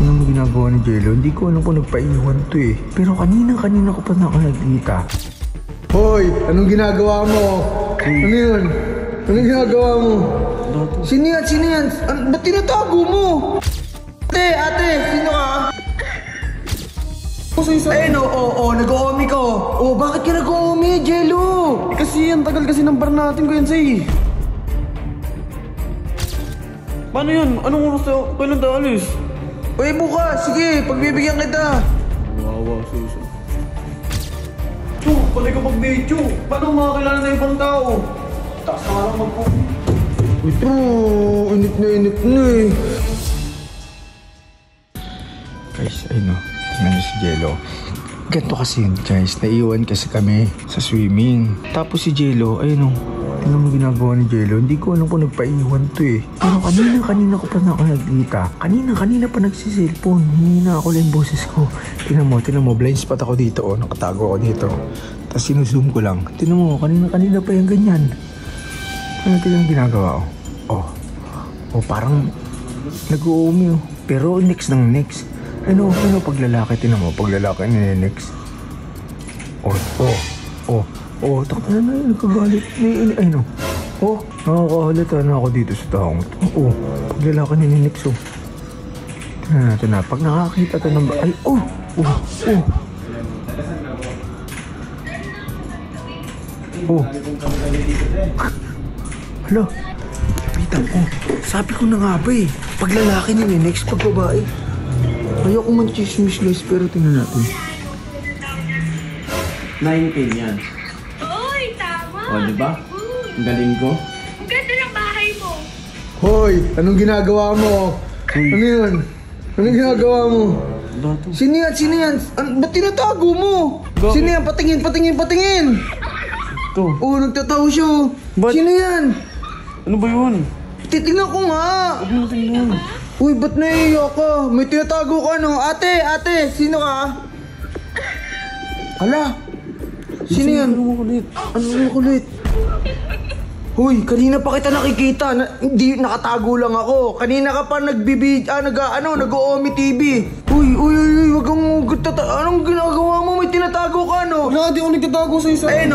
Anong ginagawa ni Jello? Hindi ko alam kung nagpaiwan to eh. Pero kanina ko pa nakakita. Hoy! Anong ginagawa mo? Ano yun? Anong ginagawa mo? Sino yan? Sino yan? Ba't tinatago mo? Ate! Sino ka? Ayun, nag-o-omi ko. Bakit ka nag-o-omi, Jello? Kasi ang tagal kasi ng bar natin, Kuya Say. Paano yun? Anong oras tayo? Kailan tayo alis? Bukas! Sige, pagbibigyan kita. Wawa, suso. Chu, pala ka mag-video. Paano makakilala na ibang tao? Taas na lang mag-coffee. Ito, init na eh. Guys, ayun o. Tingnan niyo si Jello. Ganito kasi yun, guys. Naiwan kasi kami sa swimming. Tapos si Jello, ayun o. Tingnan mo ginagawa ni Jello. Hindi ko alam kung nagpaiwan to eh. Pero kanina ko pa nakakita. Kanina pa nagsiselfone. Hihina ako lang yung boses ko. Tingnan mo. Blind spot ako dito oh. Nakatago ako dito. Tapos sinuzoom ko lang. Tingnan mo, kanina pa yung ganyan. Ano ito yung ginagawa oh. Parang nag-uumi oh. Pero next ng next. Ano, paglalaki, tinan mo, paglalaki next. Takot na nagkagalit. Ayun, nakakahalata na ako dito sa taong ito. Paglalaki next, Tignan natin na, pag nakakita ito ng ay, Hala, kapitan ko. Sabi ko na nga ba eh, pag lalaki next, pag babae. Ayoko man chismis guys, pero tingnan natin. 9K yan. Uy, tama! O, diba? Ang galing ko. Ang ganda ng bahay mo. Hoy! Anong ginagawa mo? Ano yun? Anong ginagawa mo? Sino yan? Ba't tinatago mo? Sino yan? Patingin! Ito. Nagtatawa siya. Sino yan? Ano ba yun? Titignan ko nga! Huwag mo na tingnan. Uy, ba't naiiyak ka? May tinatago ka no? Ate! Sino ka? Hala! Sino yan? Ano mo kulit? Uy, kanina pa kita nakikita. Hindi, nakatago lang ako. Kanina ka pa nag-o-omi TV. Uy, wag kang anong ginagawa mo? May tinatago ka, no? Wala, di ako nagtatago sa isa. Ayun,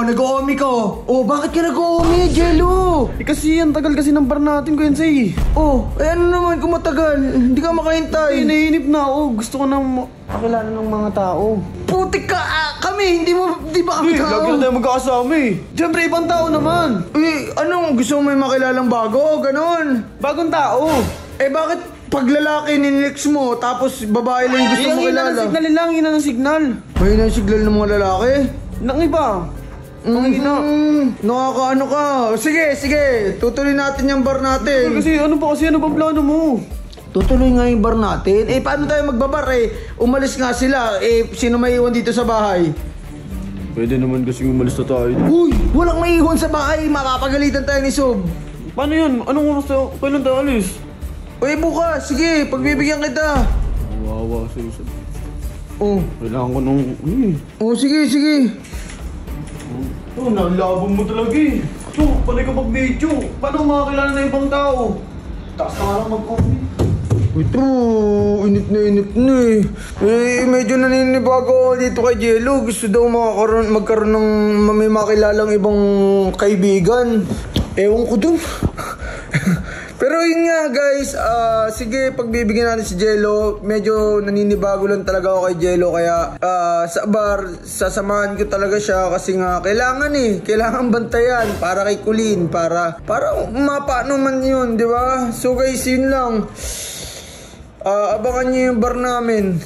nag-o-omi ko. Bakit ka nag-o-omi, Jello? Kasi ang tagal kasi ng bar natin, Kuya Say. Ano naman kung matagal? Hindi ka makahintay. Nainip na ako. Gusto ko na makilala ng mga tao. Putik ka! Kami! Di ba kami tao? Lagi na tayo magkakasama eh. Siyempre, ibang tao naman. Anong gusto mo may makilalang bago? Ganon? Bagong tao. Bakit pag lalaki ninex mo, tapos babae lang yung gusto mo kilala? Yun ang signal. May ng signal ng mga lalaki? Nang iba. Nakakaano ka. Sige. Tutuloy natin yung bar natin. Ano ba plano mo? Tutuloy nga yung bar natin. Paano tayo magbabar Umalis nga sila. Sino may iwan dito sa bahay? Pwede naman kasi umalis na tayo. Uy! Walang may iwan sa bahay. Makapagalitan tayo ni Sob. Paano yun? Anong oras tayo? Kailan tayo alis? Bukas. Sige, pagbibigyan kita. Wawa, suso. Kailangan ko nung... Sige. Nalabong mo talaga eh. Pala ka mag-video. Paano makakilala na ibang tao? Taas na lang mag-coffee. Ito, init na eh. Medyo naninibago ako dito kay Jello. Gusto daw magkaroon ng may makilalang ibang kaibigan. Ewan ko dun. Pero yun nga guys, sige pagbibigyan natin si Jello. Medyo naninibago lang talaga ako kay Jello. Kaya sa bar, sasamahan ko talaga siya. Kasi nga kailangan bantayan para kay Kulin. Para paano man yun, di ba? So guys, yun lang. Abangan nyo yung bar namin.